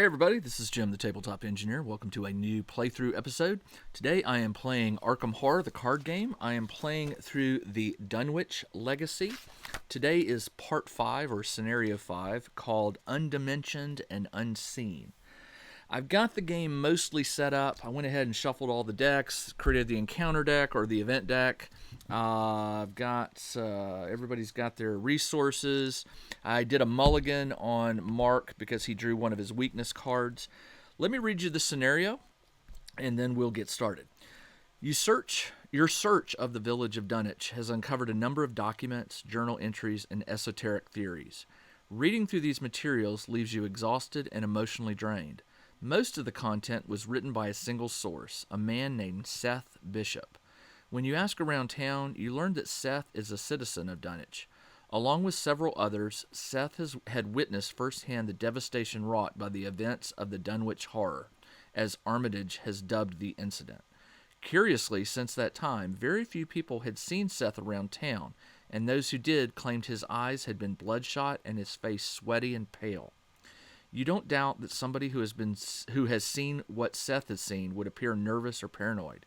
Hey everybody, this is Jim the Tabletop Engineer. Welcome to a new playthrough episode. Today I am playing Arkham Horror, the card game. I am playing through the Dunwich Legacy. Today is part 5 or scenario 5 called Undimensioned and Unseen. I've got the game mostly set up. I went ahead and shuffled all the decks, created the encounter deck or the event deck. I've got, everybody's got their resources. I did a mulligan on Mark because he drew one of his weakness cards. Let me read you the scenario, and then we'll get started. Your search of the village of Dunwich has uncovered a number of documents, journal entries, and esoteric theories. Reading through these materials leaves you exhausted and emotionally drained. Most of the content was written by a single source, a man named Seth Bishop. When you ask around town, you learn that Seth is a citizen of Dunwich. Along with several others, Seth had witnessed firsthand the devastation wrought by the events of the Dunwich Horror, as Armitage has dubbed the incident. Curiously, since that time, very few people had seen Seth around town, and those who did claimed his eyes had been bloodshot and his face sweaty and pale. You don't doubt that somebody who has seen what Seth has seen would appear nervous or paranoid.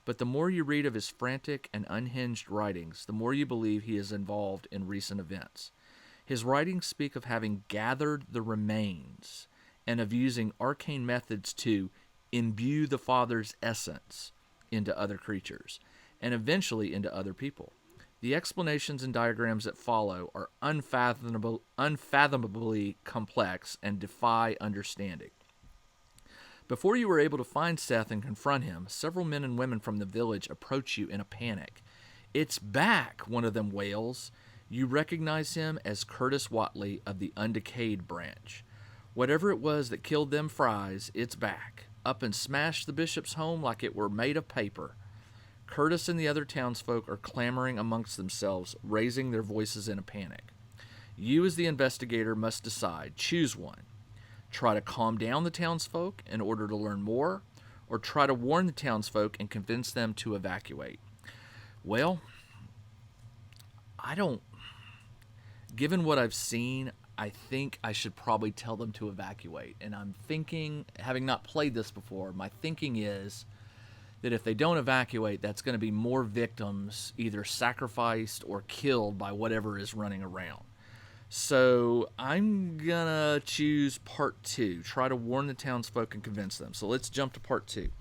But the more you read of his frantic and unhinged writings, the more you believe he is involved in recent events. His writings speak of having gathered the remains and of using arcane methods to imbue the Father's essence into other creatures and eventually into other people. The explanations and diagrams that follow are unfathomably complex and defy understanding. Before you were able to find Seth and confront him, several men and women from the village approach you in a panic. "It's back," one of them wails. You recognize him as Curtis Watley of the Undecayed branch. Whatever it was that killed them fries, it's back. Up and smashed the bishop's home like it were made of paper. Curtis and the other townsfolk are clamoring amongst themselves, raising their voices in a panic. You, as the investigator, must decide. Choose one. Try to calm down the townsfolk in order to learn more, or try to warn the townsfolk and convince them to evacuate. Well, given what I've seen, I think I should probably tell them to evacuate. And I'm thinking, having not played this before, my thinking is that if they don't evacuate, that's going to be more victims either sacrificed or killed by whatever is running around. So I'm going to choose part 2. Try to warn the townsfolk and convince them. So let's jump to part 2.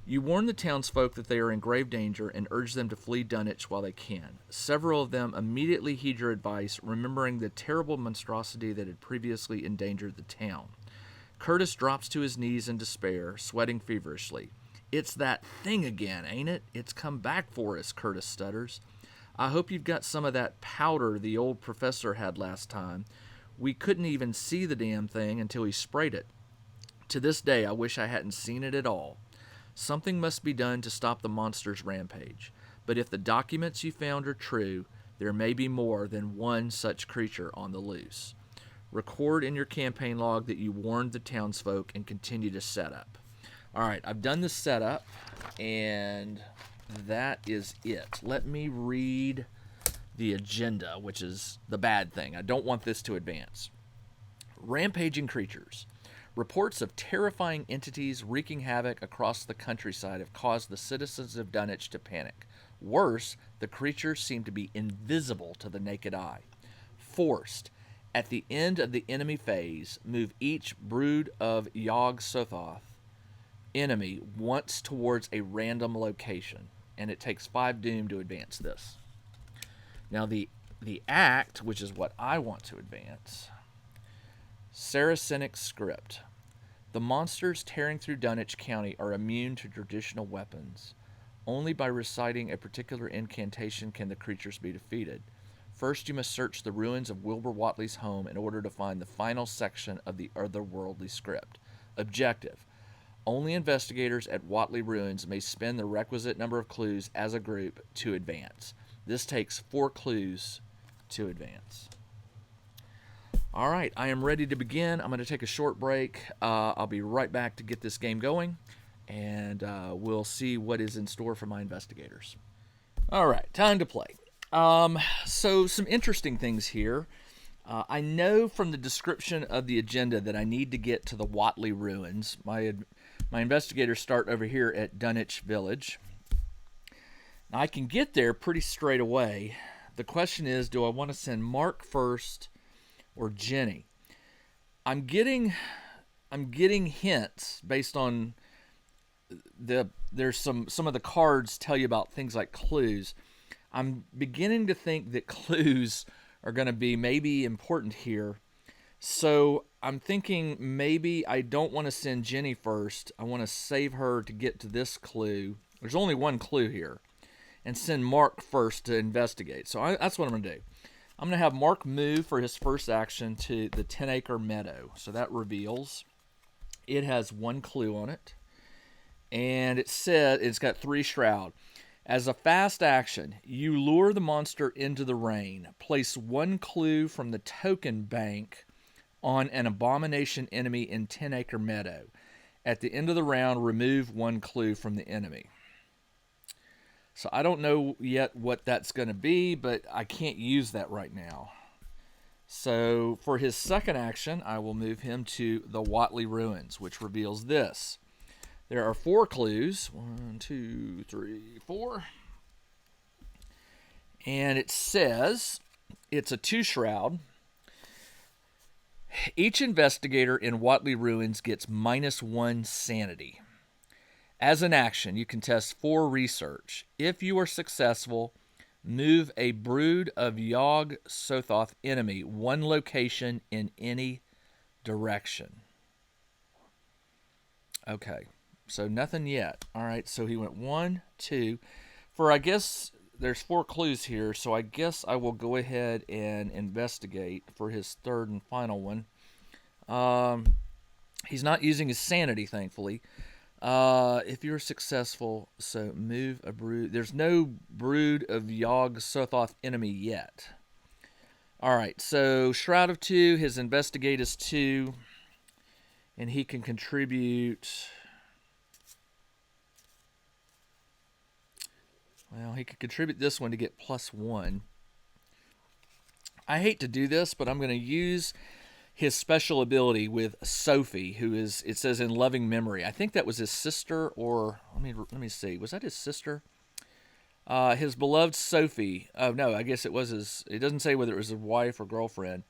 You warn the townsfolk that they are in grave danger and urge them to flee Dunwich while they can. Several of them immediately heed your advice, remembering the terrible monstrosity that had previously endangered the town. Curtis drops to his knees in despair, sweating feverishly. "It's that thing again, ain't it? It's come back for us," Curtis stutters. "I hope you've got some of that powder the old professor had last time. We couldn't even see the damn thing until he sprayed it. To this day, I wish I hadn't seen it at all. Something must be done to stop the monster's rampage. But if the documents you found are true, there may be more than one such creature on the loose. Record in your campaign log that you warned the townsfolk and continue to set up." All right, I've done the setup, and that is it. Let me read the agenda, which is the bad thing. I don't want this to advance. Rampaging creatures. Reports of terrifying entities wreaking havoc across the countryside have caused the citizens of Dunwich to panic. Worse, the creatures seem to be invisible to the naked eye. Forced. At the end of the enemy phase, move each brood of Yog-Sothoth enemy once towards a random location, and it takes 5 doom to advance this. Now the act, which is what I want to advance, Saracenic script. The monsters tearing through Dunwich County are immune to traditional weapons. Only by reciting a particular incantation can the creatures be defeated. First, you must search the ruins of Wilbur Watley's home in order to find the final section of the otherworldly script. Objective. Only investigators at Watley Ruins may spend the requisite number of clues as a group to advance. This takes 4 clues to advance. All right, I am ready to begin. I'm going to take a short break. I'll be right back to get this game going, and we'll see what is in store for my investigators. All right, time to play. So some interesting things here. I know from the description of the agenda that I need to get to the Watley Ruins. My investigators start over here at Dunwich Village. Now, I can get there pretty straight away. The question is, do I want to send Mark first or Jenny? I'm getting hints based on there's some of the cards tell you about things like clues. I'm beginning to think that clues are going to be maybe important here. So I'm thinking maybe I don't want to send Jenny first. I want to save her to get to this clue. There's only one clue here. And send Mark first to investigate. So that's what I'm going to do. I'm going to have Mark move for his first action to the 10-acre meadow. So that reveals it has one clue on it. And it said it's got 3 shroud. As a fast action, you lure the monster into the rain. Place 1 clue from the token bank on an abomination enemy in 10-acre meadow. At the end of the round, remove 1 clue from the enemy. So I don't know yet what that's going to be, but I can't use that right now. So for his second action, I will move him to the Watley Ruins, which reveals this. There are 4 clues. 1, 2, 3, 4. And it says it's a 2 shroud. Each investigator in Watley Ruins gets -1 sanity. As an action, you can test 4 research. If you are successful, move a brood of Yog Sothoth enemy 1 location in any direction. Okay, so nothing yet. All right, so he went 1, 2. I guess there's 4 clues here, so I guess I will go ahead and investigate for his third and final one. He's not using his sanity, thankfully. If you're successful, so move a brood. There's no brood of Yog Sothoth enemy yet. All right, so Shroud of 2, his investigate is 2, and he can contribute. Well, he could contribute this one to get +1. I hate to do this, but I'm going to use his special ability with Sophie, who is, it says, in loving memory. I think that was his sister, or let me see. Was that his sister? His beloved Sophie. Oh, no, I guess it was his. It doesn't say whether it was his wife or girlfriend.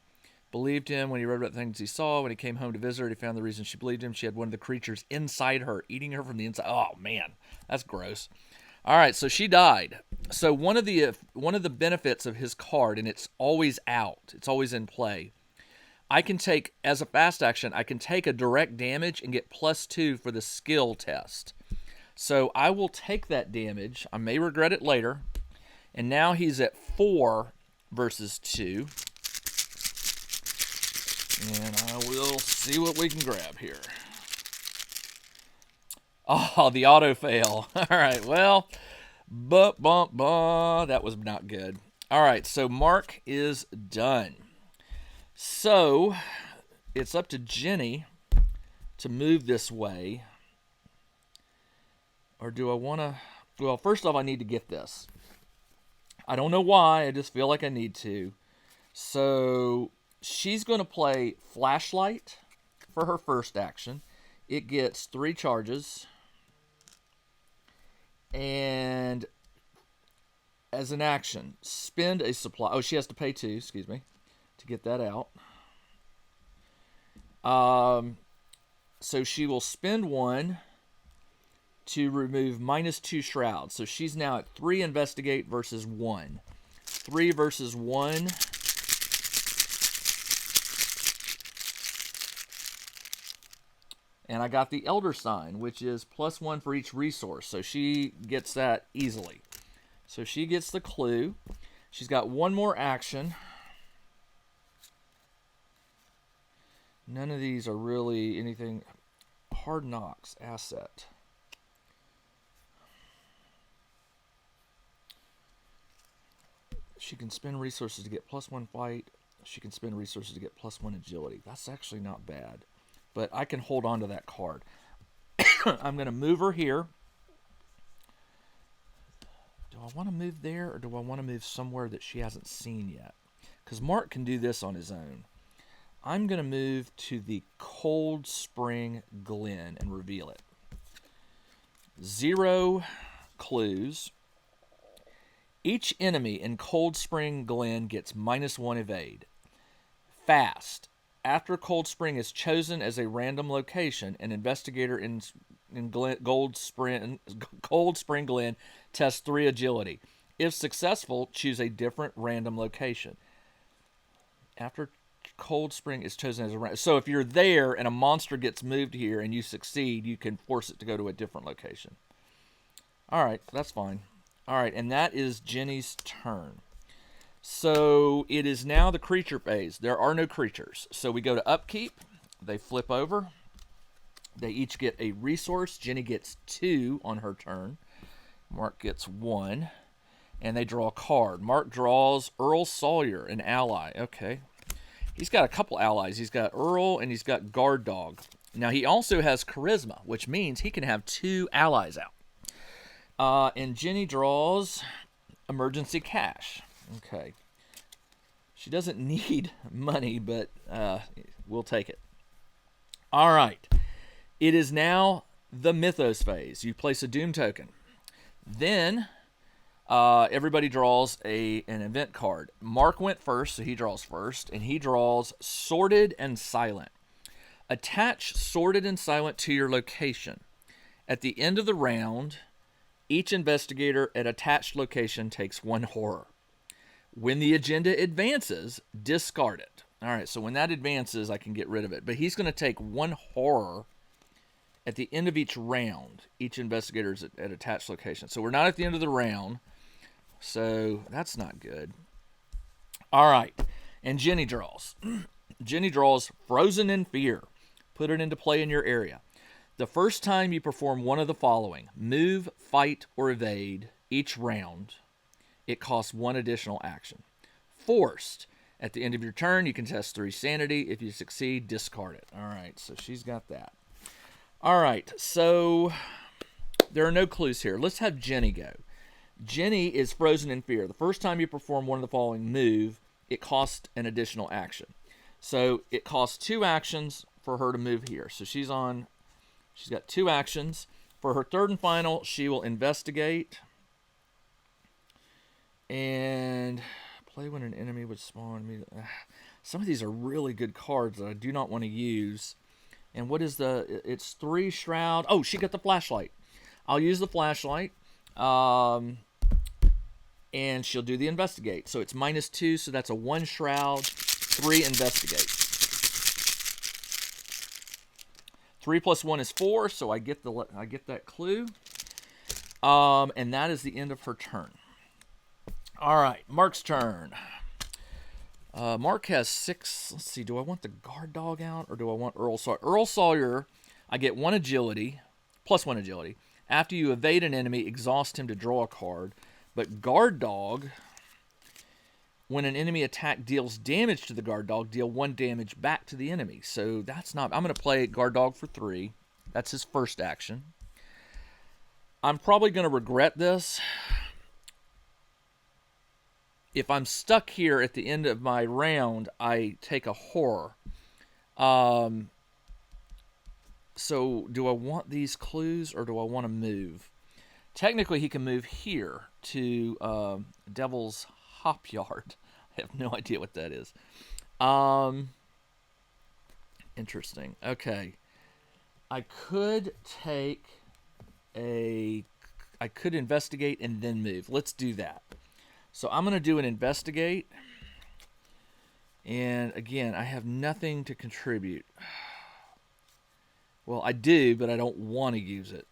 Believed him when he read about the things he saw. When he came home to visit her, he found the reason she believed him. She had one of the creatures inside her, eating her from the inside. Oh, man, that's gross. All right, so she died. So one of the benefits of his card, and it's always out. It's always in play. I can take, as a fast action, I can take a direct damage and get +2 for the skill test. So I will take that damage. I may regret it later. And now he's at 4 versus 2. And I will see what we can grab here. Oh, the auto fail. All right, well, that was not good. All right, so Mark is done. So, it's up to Jenny to move this way. Or do I want to... Well, first off, I need to get this. I don't know why. I just feel like I need to. So, she's going to play Flashlight for her first action. It gets 3 charges. And as an action, spend a supply... Oh, she has to pay 2, excuse me, to get that out. So she will spend 1 to remove -2 shrouds. So she's now at 3 investigate versus 1. 3 versus 1. And I got the Elder Sign, which is +1 for each resource. So she gets that easily. So she gets the clue. She's got 1 more action. None of these are really anything. Hard Knocks asset. She can spend resources to get +1 fight. She can spend resources to get +1 agility. That's actually not bad. But I can hold on to that card. I'm going to move her here. Do I want to move there, or do I want to move somewhere that she hasn't seen yet? because Mark can do this on his own. I'm going to move to the Cold Spring Glen and reveal it. 0 clues. Each enemy in Cold Spring Glen gets -1 evade. Fast. After Cold Spring is chosen as a random location, an investigator in Cold Spring Glen tests 3 agility. If successful, choose a different random location. After Cold Spring is chosen as a random... So if you're there and a monster gets moved here and you succeed, you can force it to go to a different location. All right, that's fine. All right, and that is Jenny's turn. So it is now the creature phase. There are no creatures. So we go to upkeep. They flip over. They each get a resource. Jenny gets 2 on her turn. Mark gets 1. And they draw a card. Mark draws Earl Sawyer, an ally. Okay. He's got a couple allies. He's got Earl and he's got Guard Dog. Now he also has Charisma, which means he can have 2 allies out. And Jenny draws Emergency Cash. Okay. She doesn't need money, but we'll take it. All right. It is now the Mythos phase. You place a Doom token. Then everybody draws an event card. Mark went first, so he draws first, and he draws Sorted and Silent. Attach Sorted and Silent to your location. At the end of the round, each investigator at attached location takes 1 horror. When the agenda advances, discard it. All right, so when that advances, I can get rid of it. But he's going to take 1 horror at the end of each round. Each investigator is at attached location. So we're not at the end of the round. So that's not good. All right, and Jenny draws. Jenny draws Frozen in Fear. Put it into play in your area. The first time you perform one of the following: move, fight, or evade each round, it costs 1 additional action. Forced. At the end of your turn, you can test 3 sanity. If you succeed, discard it. All right, so she's got that. All right, so there are no clues here. Let's have Jenny go. Jenny is Frozen in Fear. The first time you perform one of the following move, it costs an additional action. So it costs 2 actions for her to move here. So she's got 2 actions. For her third and final, she will investigate and play when an enemy would spawn. Some of these are really good cards that I do not want to use. And what is it's 3 Shroud. Oh, she got the flashlight. I'll use the flashlight. And she'll do the investigate. So it's -2, so that's a 1 Shroud, 3 investigate. 3 + 1 is 4, so I get that clue. And that is the end of her turn. All right, Mark's turn. Mark has 6. Let's see, do I want the Guard Dog out or do I want Earl Sawyer? Earl Sawyer, I get 1 agility, +1 agility. After you evade an enemy, exhaust him to draw a card. But Guard Dog, when an enemy attack deals damage to the Guard Dog, deal 1 damage back to the enemy. So that's not... I'm going to play Guard Dog for 3. That's his first action. I'm probably going to regret this. If I'm stuck here at the end of my round, I take a horror. So do I want these clues or do I want to move? Technically, he can move here to Devil's Hop Yard. I have no idea what that is. Interesting. Okay. I could investigate and then move. Let's do that. So I'm going to do an investigate. And again, I have nothing to contribute. Well, I do, but I don't want to use it.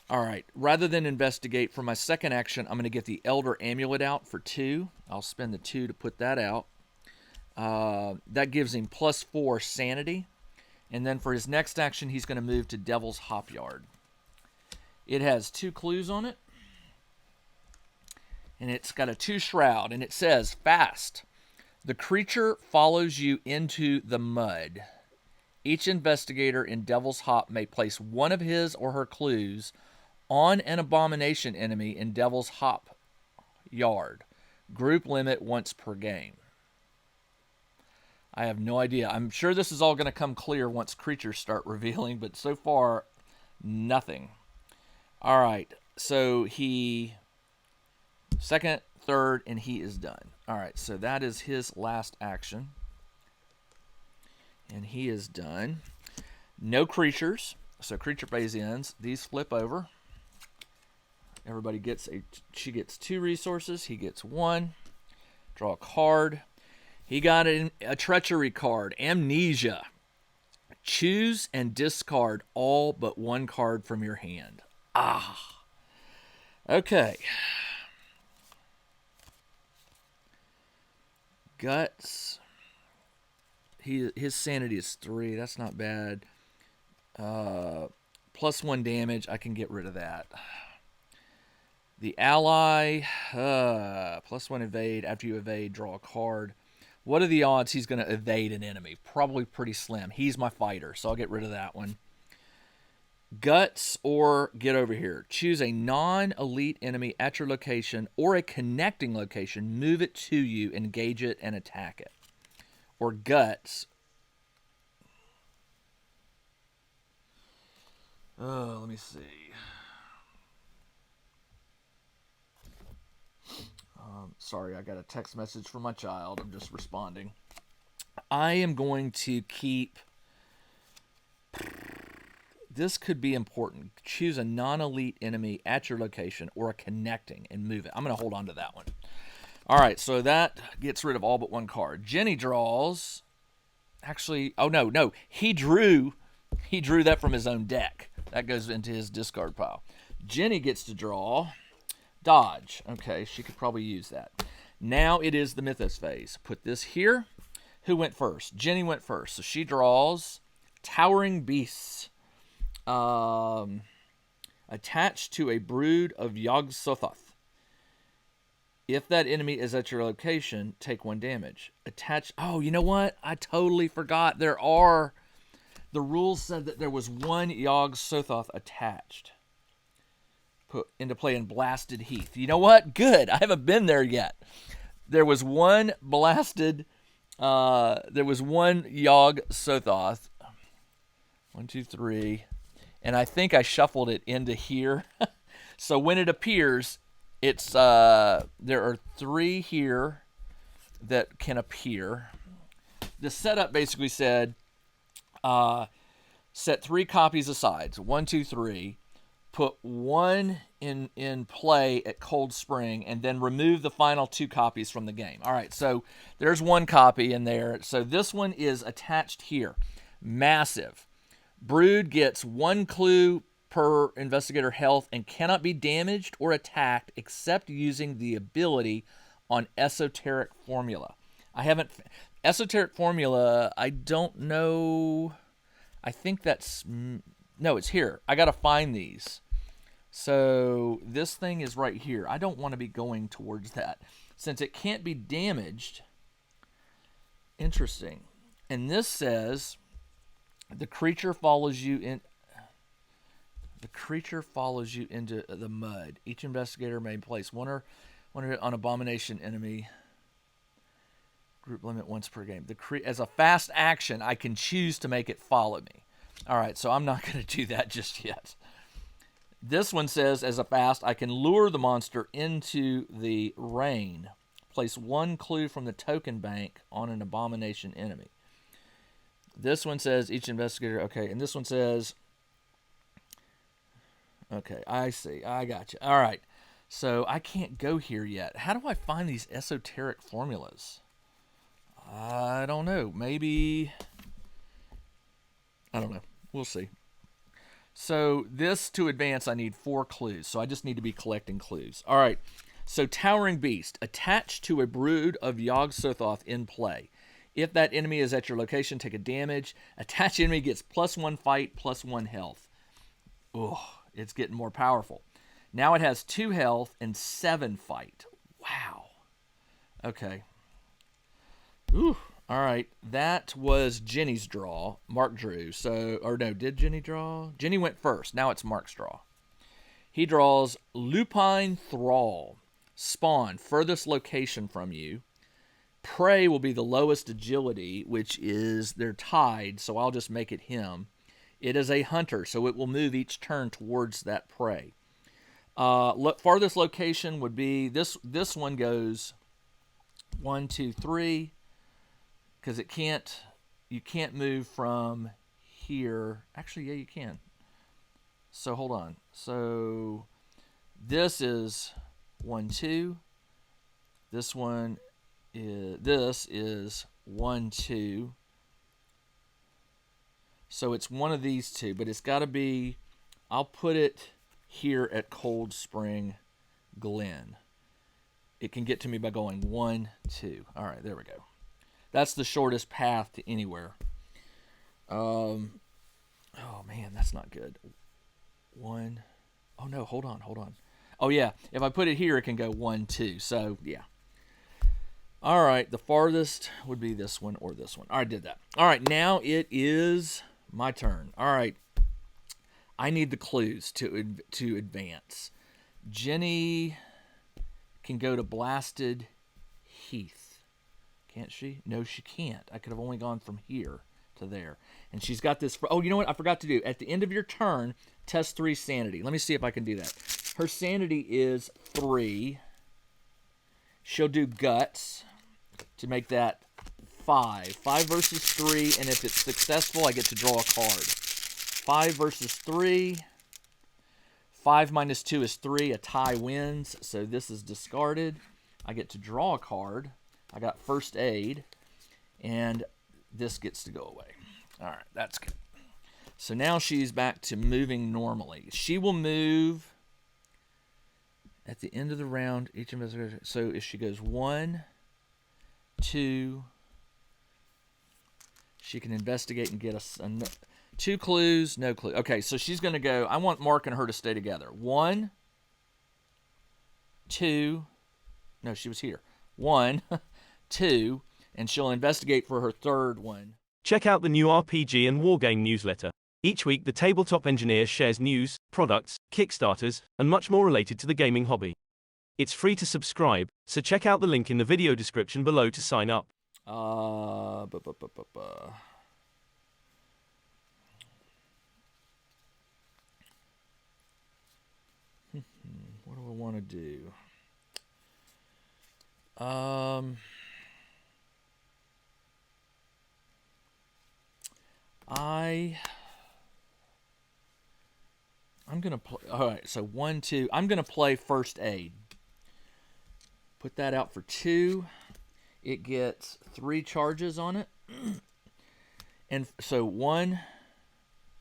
All right, rather than investigate, for my second action, I'm going to get the Elder Amulet out for 2. I'll spend the 2 to put that out. That gives him +4 sanity. And then for his next action, he's going to move to Devil's Hop Yard. It has 2 clues on it. And it's got a 2 Shroud. And it says, fast. The creature follows you into the mud. Each investigator in Devil's Hop may place one of his or her clues on an abomination enemy in Devil's Hop yard. Group limit once per game. I have no idea. I'm sure this is all going to come clear once creatures start revealing, but so far, nothing. All right, so he second, third, and he is done. All right, so that is his last action, and he is done. No creatures, so creature phase ends. These flip over. Everybody gets she gets 2 resources. He gets 1. Draw a card. He got a treachery card, Amnesia. Choose and discard all but 1 card from your hand. Okay. Guts. His sanity is 3. That's not bad. +1 damage. I can get rid of that. The ally. +1 evade. After you evade, draw a card. What are the odds he's going to evade an enemy? Probably pretty slim. He's my fighter, so I'll get rid of that one. Guts or get over here. Choose a non-elite enemy at your location or a connecting location. Move it to you, engage it, and attack it. Or guts. Let me see. Sorry, I got a text message from my child. I'm just responding. I am going to keep... This could be important. Choose a non-elite enemy at your location or a connecting and move it. I'm going to hold on to that one. All right, so that gets rid of all but 1 card. Jenny draws... Actually, oh, no. He drew that from his own deck. That goes into his discard pile. Jenny gets to draw... Dodge. Okay, she could probably use that. Now it is the Mythos phase. Put this here. Who went first? Jenny went first. So she draws Towering Beasts. Attached to a brood of Yog-Sothoth. If that enemy is at your location, take 1 damage. Attach. Oh, you know what? I totally forgot. The rules said that there was 1 Yog-Sothoth attached. Put into play in Blasted Heath. You know what? Good. I haven't been there yet. There was 1 blasted. There was 1 Yog-Sothoth. 1, 2, 3. And I think I shuffled it into here. So when it appears, it's there are 3 here that can appear. The setup basically said set 3 copies aside. So 1, 2, 3. Put 1 in play at Cold Spring, and then remove the final 2 copies from the game. All right, so there's 1 copy in there. So this one is attached here. Massive. Brood gets 1 clue per investigator health and cannot be damaged or attacked except using the ability on Esoteric Formula. Esoteric Formula, I don't know. I think that's... No, it's here. I got to find these. So this thing is right here. I don't want to be going towards that. Since it can't be damaged. Interesting. And this says the creature follows you in. The creature follows you into the mud. Each investigator may place one or on abomination enemy. Group limit once per game. As a fast action, I can choose to make it follow me. All right, so I'm not going to do that just yet. This one says, as a fast, I can lure the monster into the rain. Place 1 clue from the token bank on an abomination enemy. This one says, each investigator... Okay, and this one says... Okay, I see. I got you. All right, so I can't go here yet. How do I find these esoteric formulas? I don't know. Maybe... I don't know. We'll see. So this, to advance, I need 4 clues. So I just need to be collecting clues. All right. So Towering Beast. Attached to a brood of Yog-Sothoth in play. If that enemy is at your location, take a damage. Attached enemy gets +1 fight, +1 health. Oh, it's getting more powerful. Now it has 2 health and 7 fight. Wow. Okay. Ooh. All right, that was Jenny's draw. Mark drew. Did Jenny draw? Jenny went first. Now it's Mark's draw. He draws Lupine Thrall. Spawn, furthest location from you. Prey will be the lowest agility, which is they're tied, so I'll just make it him. It is a hunter, so it will move each turn towards that prey. Farthest location would be this one goes 1, 2, 3, because you can't move from here. Actually, yeah, you can. So hold on. So this is 1, 2. This is 1, 2. So it's one of these two, but it's got to be, I'll put it here at Cold Spring Glen. It can get to me by going 1, 2. All right, there we go. That's the shortest path to anywhere. Oh man, that's not good. 1. Oh no, hold on. Oh yeah, if I put it here, it can go 1, 2. So yeah. All right, the farthest would be this one or this one. All right, did that. All right, now it is my turn. All right, I need the clues to advance. Jenny can go to Blasted Heath. Can't she? No, she can't. I could have only gone from here to there. And she's got this. Oh, you know what? I forgot to do. At the end of your turn, test 3 sanity. Let me see if I can do that. Her sanity is 3. She'll do guts to make that 5. 5 versus 3, and if it's successful, I get to draw a card. 5 versus 3. 5 minus 2 is 3. A tie wins, so this is discarded. I get to draw a card. I got first aid, and this gets to go away. All right, that's good. So now she's back to moving normally. She will move at the end of the round. Each investigator. So if she goes 1, 2, she can investigate and get us 2 clues, no clue. Okay, so she's going to go. I want Mark and her to stay together. 1, 2. No, she was here. 1, 2, and she'll investigate for her third one. Check out the new RPG and Wargame newsletter. Each week, the Tabletop Engineer shares news, products, Kickstarters, and much more related to the gaming hobby. It's free to subscribe, so check out the link in the video description below to sign up. What do I want to do? I'm gonna play. All right, so 1, 2. I'm gonna play first aid. Put that out for 2. It gets 3 charges on it, and so 1,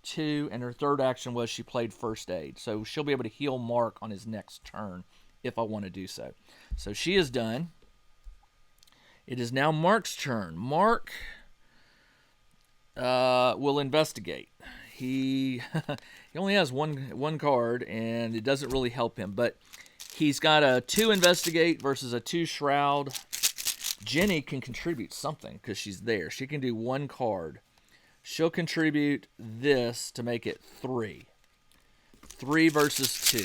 2, and her third action was she played first aid. So she'll be able to heal Mark on his next turn if I want to do so. So she is done. It is now Mark's turn. Mark will investigate. He only has one card, and it doesn't really help him. But he's got a 2 investigate versus a 2 shroud. Jenny can contribute something because she's there. She can do 1 card. She'll contribute this to make it 3. 3 versus 2.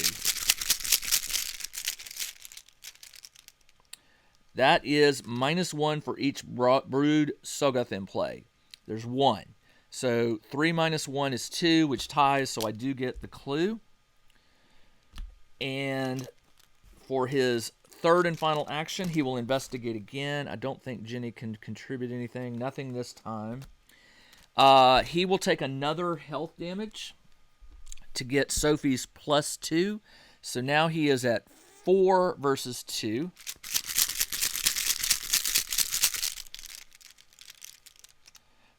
That is -1 for each brood Sogoth in play. There's 1. So 3 minus 1 is 2, which ties, so I do get the clue. And for his third and final action, he will investigate again. I don't think Jenny can contribute anything. Nothing this time. He will take another health damage to get Sophie's +2. So now he is at 4 versus 2.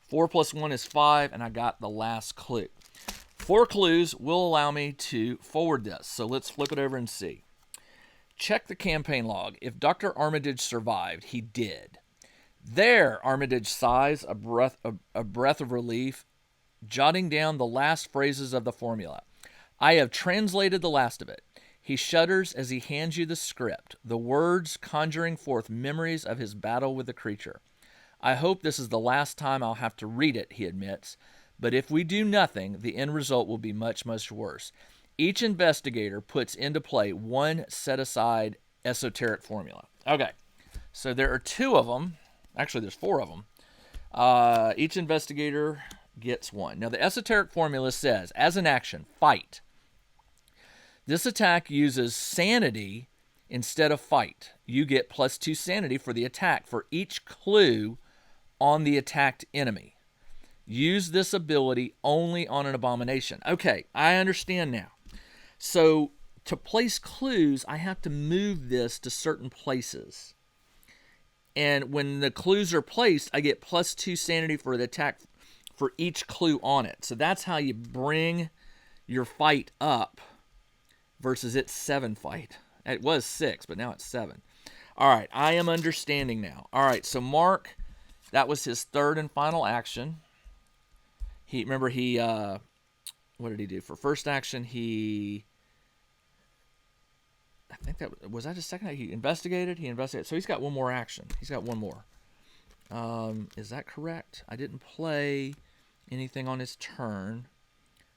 Four plus 1 is 5, and I got the last clue. 4 clues will allow me to forward this. So let's flip it over and see. Check the campaign log. If Dr. Armitage survived, he did. There, Armitage sighs, a breath of relief, jotting down the last phrases of the formula. I have translated the last of it. He shudders as he hands you the script, the words conjuring forth memories of his battle with the creature. I hope this is the last time I'll have to read it, he admits, but if we do nothing, the end result will be much, much worse. Each investigator puts into play 1 set-aside esoteric formula. Okay, so there are 2 of them. Actually, there's 4 of them. Each investigator gets 1. Now, the esoteric formula says, as an action, fight. This attack uses sanity instead of fight. You get +2 sanity for the attack for each clue on the attacked enemy. Use this ability only on an abomination. Okay, I understand now. So to place clues, I have to move this to certain places. And when the clues are placed, I get +2 sanity for the attack for each clue on it. So that's how you bring your fight up versus its 7 fight. It was 6, but now it's 7. All right, I am understanding now. All right, so Mark, that was his 3rd and final action. What did he do? For first action, I think was that his second action? He investigated. So he's got 1 more action. He's got 1 more. Is that correct? I didn't play anything on his turn.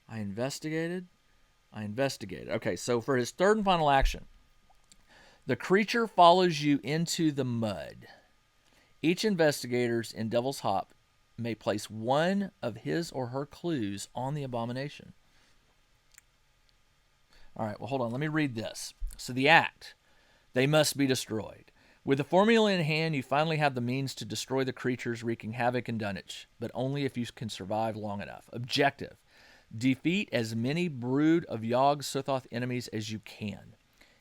I investigated. Okay, so for his 3rd and final action, the creature follows you into the mud. Each investigator in Devil's Hop may place 1 of his or her clues on the abomination. All right, well, hold on. Let me read this. So the act, they must be destroyed. With the formula in hand, you finally have the means to destroy the creatures wreaking havoc in Dunwich, but only if you can survive long enough. Objective, defeat as many brood of Yog-Sothoth enemies as you can.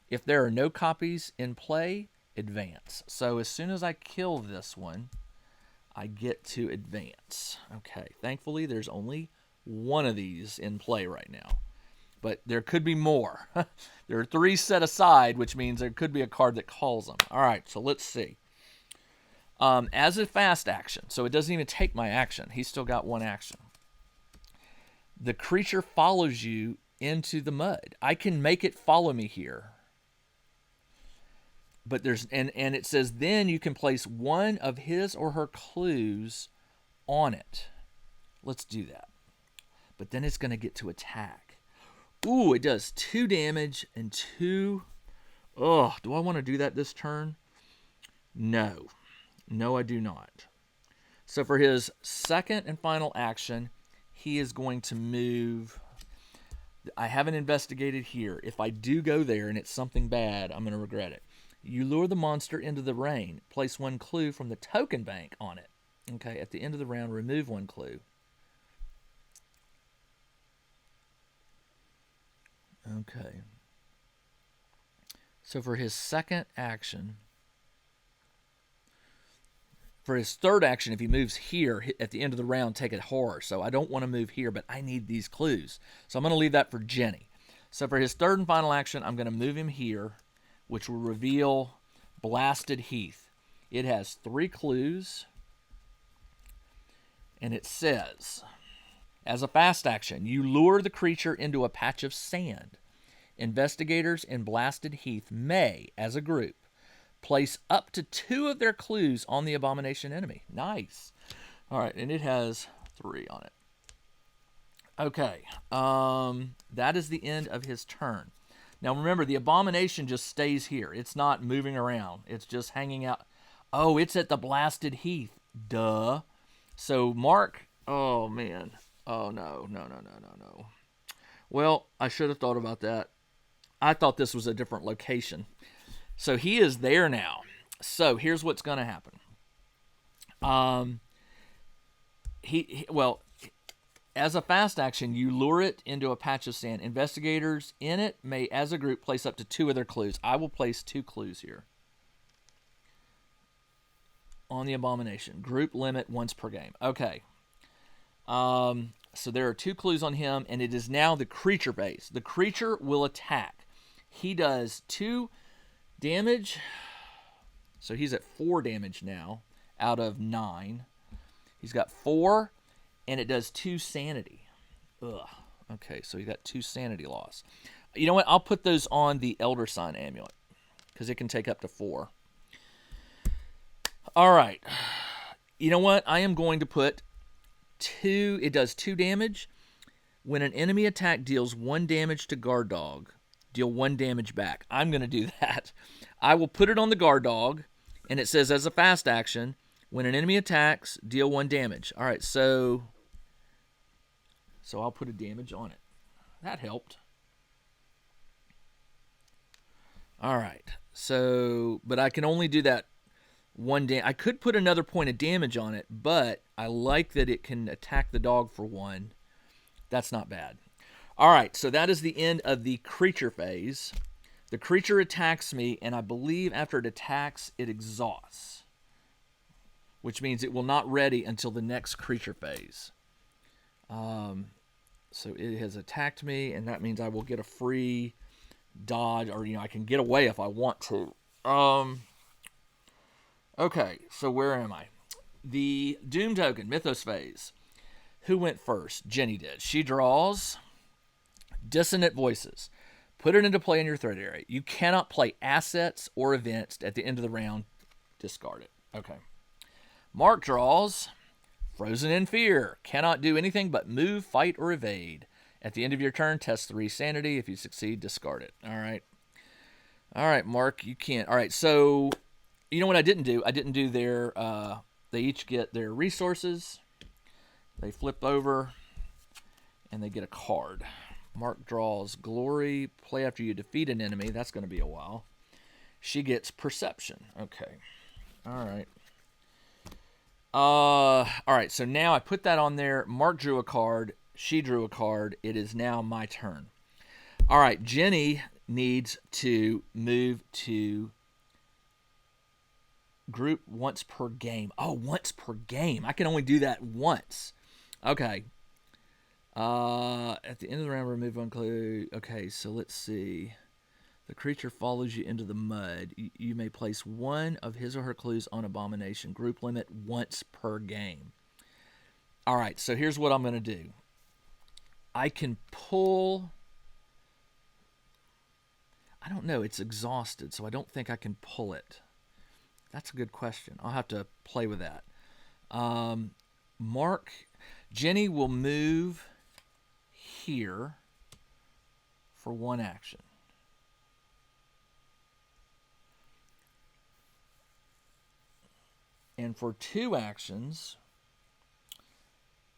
If there are no copies in play, advance. So as soon as I kill this one, I get to advance. Okay, thankfully there's only 1 of these in play right now. But there could be more. There are 3 set aside, which means there could be a card that calls them. All right, so let's see. As a fast action, so it doesn't even take my action. He's still got 1 action. The creature follows you into the mud. I can make it follow me here. But there's and it says then you can place 1 of his or her clues on it. Let's do that. But then it's going to get to attack. Ooh, it does 2 damage and 2. Oh, do I want to do that this turn? No. No, I do not. So for his 2nd and final action, he is going to move. I haven't investigated here. If I do go there and it's something bad, I'm going to regret it. You lure the monster into the rain. Place 1 clue from the token bank on it. Okay, at the end of the round, remove 1 clue. Okay. So for his 2nd action, for his 3rd action, if he moves here at the end of the round, take a horror. So I don't want to move here, but I need these clues. So I'm going to leave that for Jenny. So for his 3rd and final action, I'm going to move him here, which will reveal Blasted Heath. It has 3 clues, and it says, as a fast action, you lure the creature into a patch of sand. Investigators in Blasted Heath may, as a group, place up to 2 of their clues on the abomination enemy. Nice. All right, and it has 3 on it. Okay, that is the end of his turn. Now remember, the abomination just stays here. It's not moving around. It's just hanging out. Oh, it's at the Blasted Heath. Duh. So Mark, oh man. Oh no. Well, I should have thought about that. I thought this was a different location. So he is there now. So here's what's going to happen. As a fast action, you lure it into a patch of sand. Investigators in it may, as a group, place up to 2 of their clues. I will place 2 clues here on the abomination. Group limit once per game. Okay. So there are 2 clues on him, and it is now the creature base. The creature will attack. He does 2 damage. So he's at 4 damage now out of 9. He's got 4, and it does 2 sanity. Ugh. Okay, so he got 2 sanity loss. You know what? I'll put those on the Elder Sign Amulet because it can take up to 4. All right. You know what? I am going to put 2. It does 2 damage. When an enemy attack deals 1 damage to guard dog, deal 1 damage back. I'm going to do that. I will put it on the guard dog, and it says as a fast action, when an enemy attacks, deal 1 damage. All right, so I'll put a damage on it. That helped. All right, so, but I can only do that 1 damage. I could put another point of damage on it, but I like that it can attack the dog for 1. That's not bad. All right, so that is the end of the creature phase. The creature attacks me, and I believe after it attacks, it exhausts, which means it will not ready until the next creature phase. So it has attacked me, and that means I will get a free dodge, or I can get away if I want to. Okay, so where am I? The Doom token, Mythos phase. Who went first? Jenny did. She draws Dissonant Voices. Put it into play in your threat area. You cannot play assets or events at the end of the round. Discard it. Okay. Mark draws Frozen in Fear. Cannot do anything but move, fight, or evade. At the end of your turn, test 3 sanity. If you succeed, discard it. All right. All right, Mark, you can't. All right, so you know what I didn't do? I didn't do their, they each get their resources. They flip over, and they get a card. Mark draws Glory. Play after you defeat an enemy. That's going to be a while. She gets Perception. Okay. All right. All right, so now I put that on there. Mark drew a card. She drew a card. It is now my turn. All right, Jenny needs to move to group once per game. Oh, once per game. I can only do that once. Okay. At the end of the round, remove one clue. Okay, so let's see. The creature follows you into the mud. You may place one of his or her clues on Abomination. Group limit once per game. All right, so here's what I'm going to do. I can pull... I don't know. It's exhausted, so I don't think I can pull it. That's a good question. I'll have to play with that. Jenny will move here for 1 action. And for 2 actions,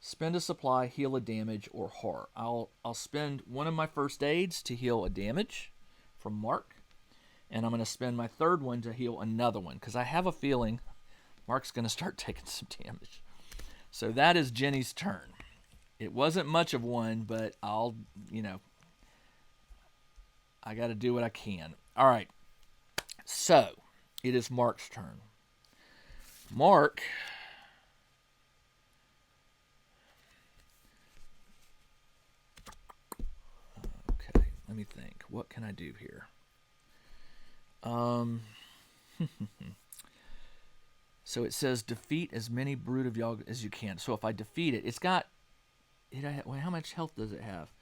spend a supply, heal a damage, or horror. I'll spend one of my first aids to heal a damage from Mark, and I'm going to spend my third one to heal another one, because I have a feeling Mark's going to start taking some damage. So that is Jenny's turn. It wasn't much of one, but I got to do what I can. All right, so it is Mark's turn. Mark okay, let me think. What can I do here? So it says defeat as many Brood of Yogg as you can. So if I defeat it, how much health does it have?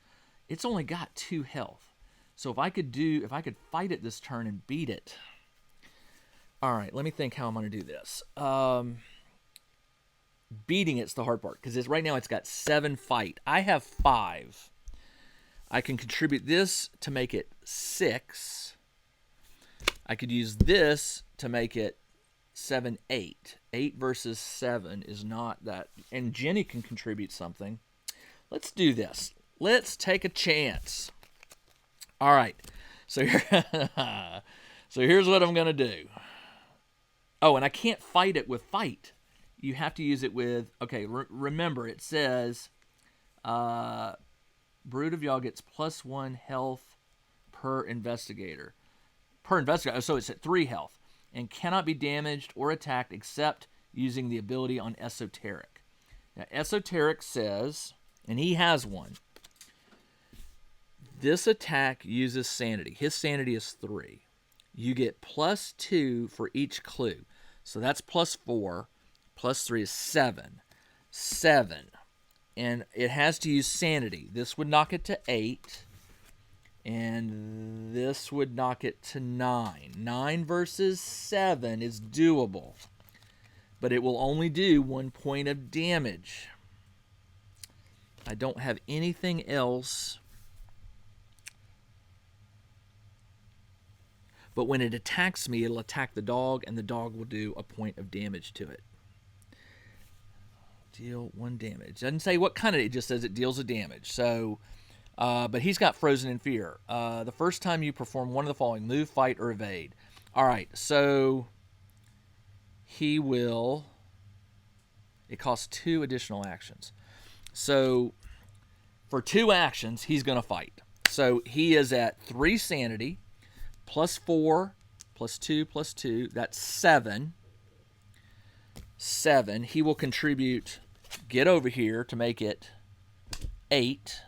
It's only got 2 health. So if I could fight it this turn and beat it. All right, let me think how I'm going to do this. Beating it's the hard part, because right now it's got 7 fight. I have 5. I can contribute this to make it 6. I could use this to make it 7, 8. 8 versus 7 is not that. And Jenny can contribute something. Let's do this. Let's take a chance. All right. So here's what I'm going to do. Oh, and I can't fight it with fight. You have to use it with... Okay, remember, it says... Brood of Yogg gets +1 health per investigator. So it's at 3 health. And cannot be damaged or attacked except using the ability on Esoteric. Now, Esoteric says... And he has one. This attack uses sanity. His sanity is 3. You get +2 for each clue. So that's +4. +3 is 7. 7. And it has to use sanity. This would knock it to 8. And this would knock it to 9. 9 versus 7 is doable. But it will only do 1 point of damage. I don't have anything else But when it attacks me, it'll attack the dog, and the dog will do a point of damage to it. Deal 1 damage. Doesn't say what kind of, it just says it deals a damage. So, but he's got Frozen in Fear. The first time you perform one of the following: move, fight, or evade. All right, so he will, it costs 2 additional actions. So for 2 actions, he's going to fight. So he is at 3 sanity, plus 4, plus 2, plus 2. That's 7. 7. He will contribute Get Over Here to make it 8.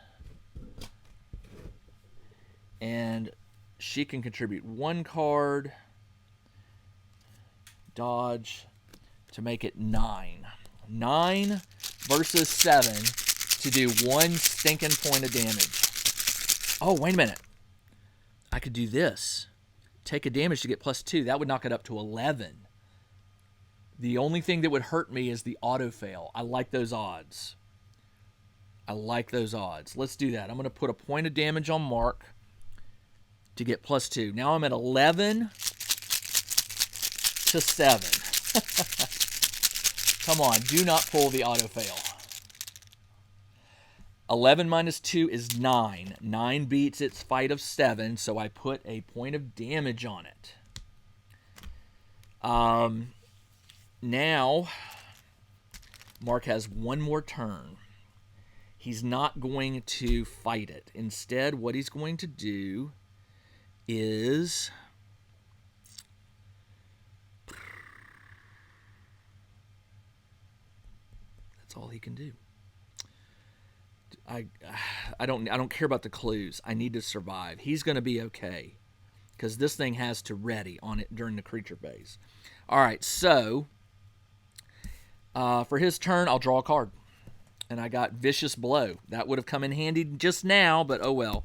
And she can contribute 1 card, Dodge, to make it 9. 9 versus 7 to do 1 stinking point of damage. Oh, wait a minute. I could do this. Take a damage to get plus 2. That would knock it up to 11. The only thing that would hurt me is the auto fail. I like those odds. Let's do that. I'm going to put a point of damage on Mark to get plus 2. Now I'm at 11 to 7. Come on, do not pull the auto fail. 11 minus 2 is 9. 9 beats its fight of 7, so I put a point of damage on it. Now, Mark has 1 more turn. He's not going to fight it. Instead, what he's going to do is... that's all he can do. I don't care about the clues. I need to survive. He's going to be okay because this thing has to ready on it during the creature phase. All right, so for his turn, I'll draw a card, and I got Vicious Blow. That would have come in handy just now, but oh well.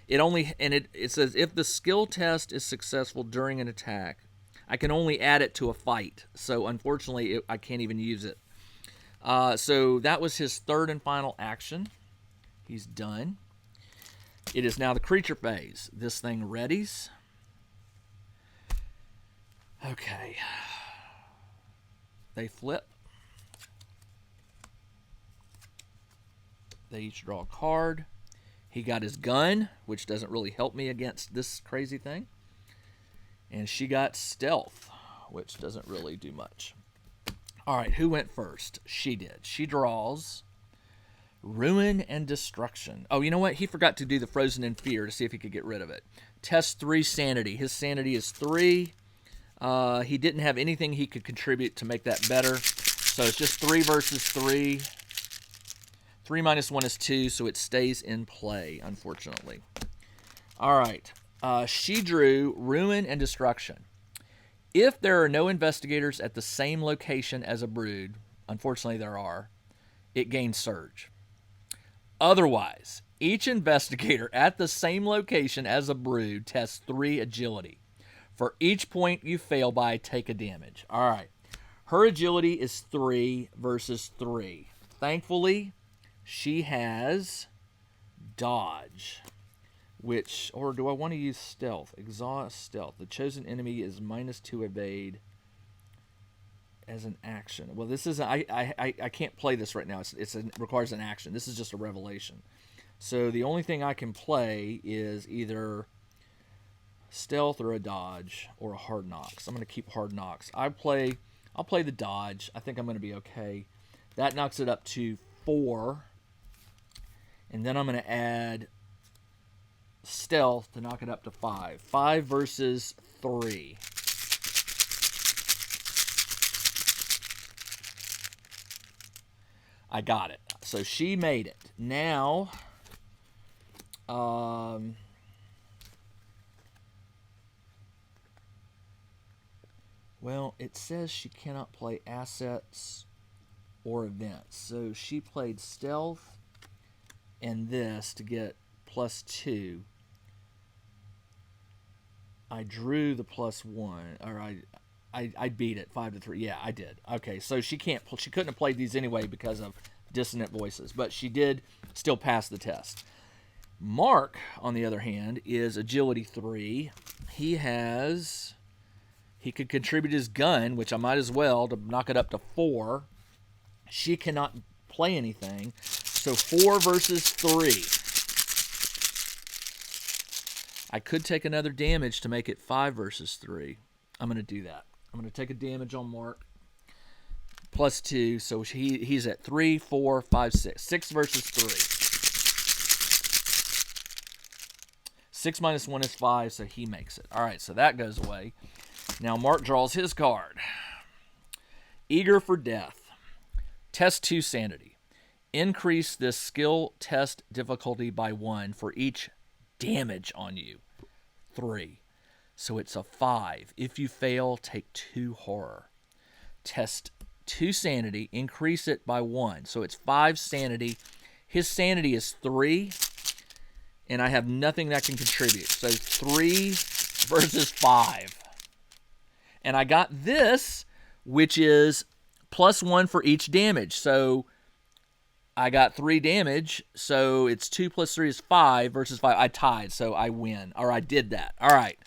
It says if the skill test is successful during an attack, I can only add it to a fight. So unfortunately, I can't even use it. So that was his 3rd and final action. He's done. It is now the creature phase. This thing readies. Okay. They flip. They each draw a card. He got his gun, which doesn't really help me against this crazy thing. And she got stealth, which doesn't really do much. All right, who went first? She did. She draws Ruin and Destruction. Oh, you know what? He forgot to do the Frozen in Fear to see if he could get rid of it. Test 3 sanity. His sanity is 3. He didn't have anything he could contribute to make that better. So it's just 3 versus 3. 3 minus 1 is 2, so it stays in play, unfortunately. All right. She drew Ruin and Destruction. If there are no investigators at the same location as a brood, unfortunately there are, it gains Surge. Otherwise, each investigator at the same location as a brood tests 3 agility. For each point you fail by, take a damage. All right. Her agility is 3 versus 3. Thankfully, she has Dodge. Which, or do I want to use Stealth? Exhaust Stealth. The chosen enemy is -2 evade as an action. Well, this is I can't play this right now. It requires an action. This is just a revelation. So the only thing I can play is either Stealth or a Dodge or a Hard Knocks. I'm going to keep Hard Knocks. I'll play the Dodge. I think I'm going to be okay. That knocks it up to 4. And then I'm going to add Stealth to knock it up to 5. 5 versus 3. I got it. So she made it. Now, well, it says she cannot play assets or events. So she played Stealth and this to get +2. I drew the +1, or I beat it 5-3. Yeah, I did. Okay, so she couldn't have played these anyway because of dissonant voices, but she did still pass the test. Mark, on the other hand, is agility 3. He could contribute his gun, which I might as well, to knock it up to 4. She cannot play anything. So 4 versus 3. I could take another damage to make it 5 versus 3. I'm going to do that. I'm going to take a damage on Mark. Plus 2, so he's at 3, 4, 5, 6. 6 versus 3. 6 minus 1 is 5, so he makes it. All right, so that goes away. Now Mark draws his card. Eager for Death. Test 2 sanity. Increase this skill test difficulty by 1 for each damage on you. 3. So it's a 5. If you fail, take 2 horror. Test 2 sanity. Increase it by 1. So it's 5 sanity. His sanity is 3. And I have nothing that can contribute. So 3 versus 5. And I got this, which is plus 1 for each damage. So I got 3 damage. So it's 2 plus 3 is 5 versus 5. I tied, so I win. Or I did that. All right.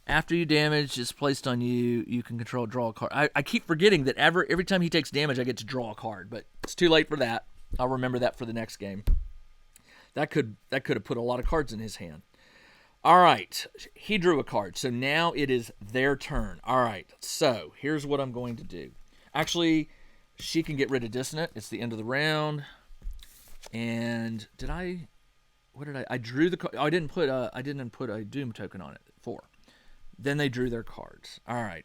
After you damage is placed on you, you can draw a card. I keep forgetting that every time he takes damage, I get to draw a card. But it's too late for that. I'll remember that for the next game. That could have put a lot of cards in his hand. All right. He drew a card. So now it is their turn. All right. So here's what I'm going to do. Actually, she can get rid of Dissonant. It's the end of the round. And I drew the card. Oh, I didn't put a Doom token on it. 4. Then they drew their cards. All right.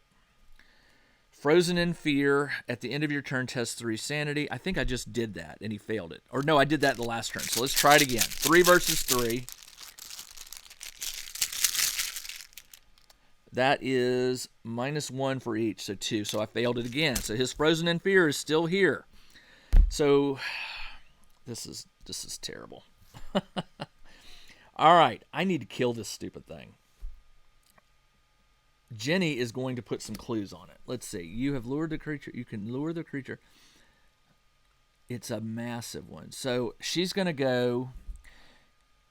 Frozen in Fear. At the end of your turn, test 3 sanity. I think I just did that, and he failed it. Or no, I did that in the last turn. So let's try it again. 3 versus 3. That is minus 1 for each, so 2. So I failed it again. So his Frozen in Fear is still here. So this is terrible. All right. I need to kill this stupid thing. Jenny is going to put some clues on it. Let's see. You have lured the creature. You can lure the creature. It's a massive one. So she's going to go.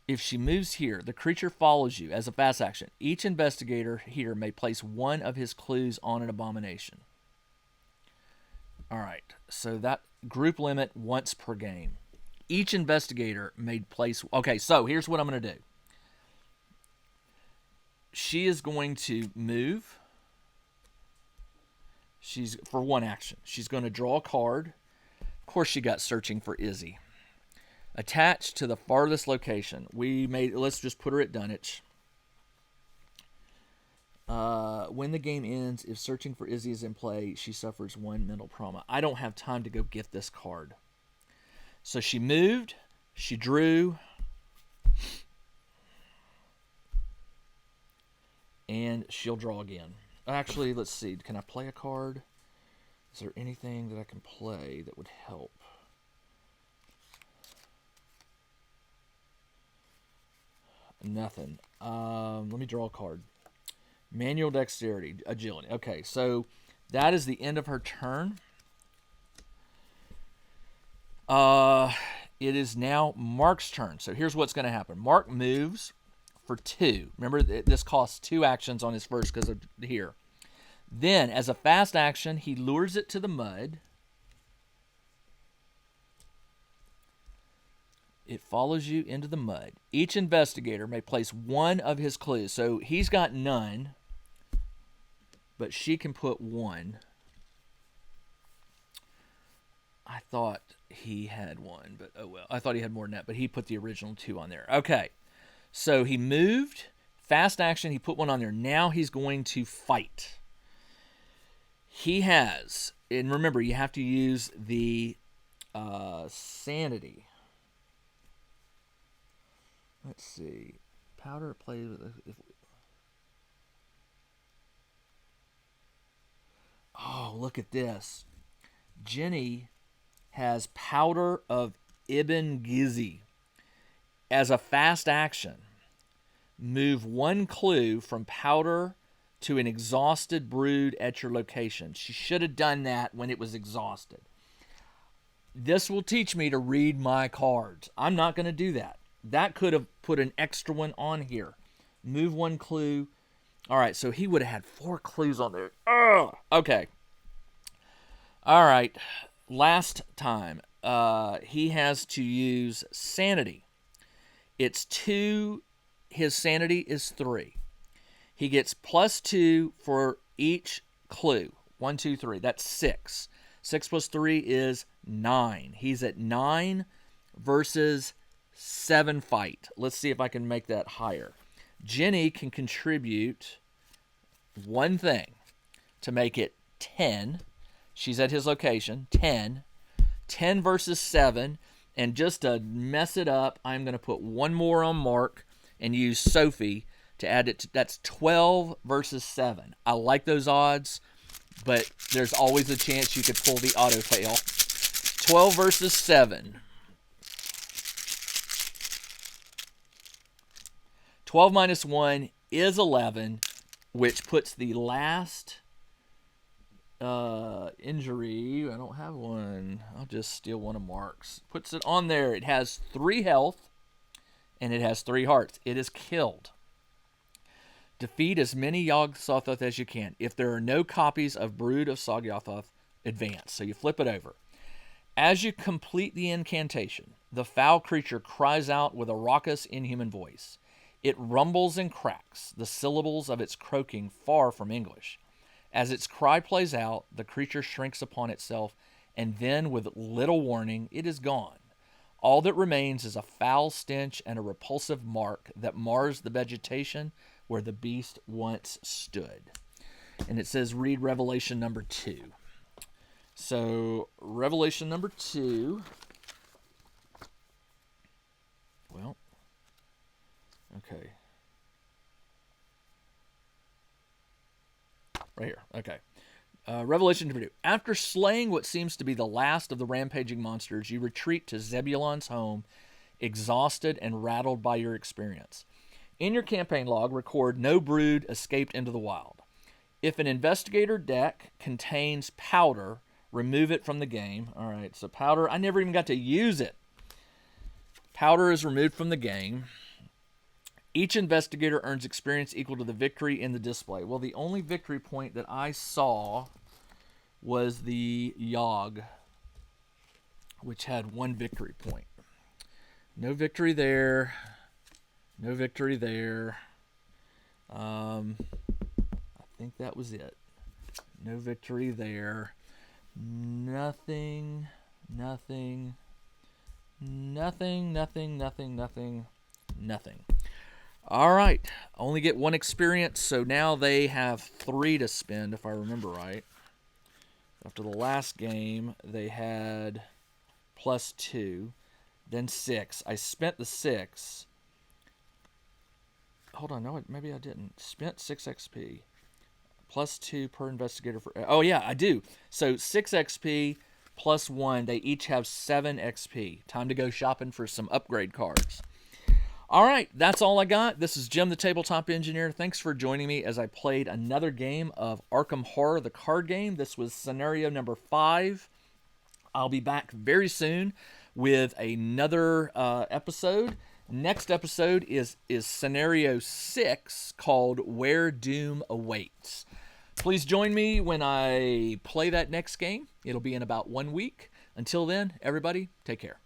If she moves here, the creature follows you as a fast action. Each investigator here may place 1 of his clues on an abomination. All right. So that group limit once per game. Each investigator may place. Okay, so here's what I'm going to do. She is going to move. She's for 1 action. She's going to draw a card. Of course, she got Searching for Izzy. Attached to the farthest location. Let's just put her at Dunwich. When the game ends, if Searching for Izzy is in play, she suffers 1 mental trauma. I don't have time to go get this card. So she moved. She drew. And she'll draw again. Actually, let's see. Can I play a card? Is there anything that I can play that would help? Nothing. Let me draw a card. Manual Dexterity. Agility. Okay, so that is the end of her turn. It is now Mark's turn. So here's what's going to happen. Mark moves for 2. Remember, this costs 2 actions on his first because of here. Then, as a fast action, he lures it to the mud. It follows you into the mud. Each investigator may place 1 of his clues. So he's got none, but she can put 1. I thought he had 1, but oh well. I thought he had more than that, but he put the original 2 on there. Okay. So he moved, fast action, he put 1 on there. Now he's going to fight. He has, and remember, you have to use the sanity. Let's see. Powder plays with. Oh, look at this. Jenny has Powder of Ibn Gizi. As a fast action, move 1 clue from powder to an exhausted brood at your location. She should have done that when it was exhausted. This will teach me to read my cards. I'm not going to do that. That could have put an extra one on here. Move 1 clue. All right, so he would have had 4 clues on there. Ugh. Okay. All right. Last time, he has to use sanity. It's 2. His sanity is 3. He gets +2 for each clue. 1, 2, 3. That's 6. 6 plus 3 is 9. He's at 9 versus 7 fight. Let's see if I can make that higher. Jenny can contribute 1 thing to make it 10. She's at his location. 10. 10 versus 7. And just to mess it up, I'm going to put 1 more on Mark and use Sophie to add it. That's 12 versus 7. I like those odds, but there's always a chance you could pull the auto fail. 12 versus 7. 12 minus 1 is 11, which puts the last injury. I don't have one. I'll just steal one of Mark's. Puts it on there. It has 3 health, and it has 3 hearts. It is killed. Defeat as many Yog-Sothoth as you can. If there are no copies of Brood of Yog-Sothoth, advance. So you flip it over. As you complete the incantation, the foul creature cries out with a raucous, inhuman voice. It rumbles and cracks, the syllables of its croaking far from English. As its cry plays out, the creature shrinks upon itself, and then, with little warning, it is gone. All that remains is a foul stench and a repulsive mark that mars the vegetation where the beast once stood. And it says, read Revelation number 2. So, Revelation number 2. Well, okay. Right here. Okay. Revelation number 2. After slaying what seems to be the last of the rampaging monsters, you retreat to Zebulon's home, exhausted and rattled by your experience. In your campaign log, record no brood escaped into the wild. If an investigator deck contains powder, remove it from the game. All right, so powder, I never even got to use it. Powder is removed from the game. Each investigator earns experience equal to the victory in the display. Well, the only victory point that I saw was the Yog, which had 1 victory point. No victory there. No victory there. I think that was it. No victory there. Nothing. All right. Only get 1 experience, so now they have 3 to spend, if I remember right. After the last game, they had +2, then 6. I spent the 6. Hold on, no, maybe I didn't. Spent 6 XP. +2 per investigator for... Oh, yeah, I do. So 6 XP +1. They each have 7 XP. Time to go shopping for some upgrade cards. All right, that's all I got. This is Jim, the Tabletop Engineer. Thanks for joining me as I played another game of Arkham Horror, the card game. This was scenario number 5. I'll be back very soon with another episode. Next episode is scenario 6, called Where Doom Awaits. Please join me when I play that next game. It'll be in about 1 week. Until then, everybody, take care.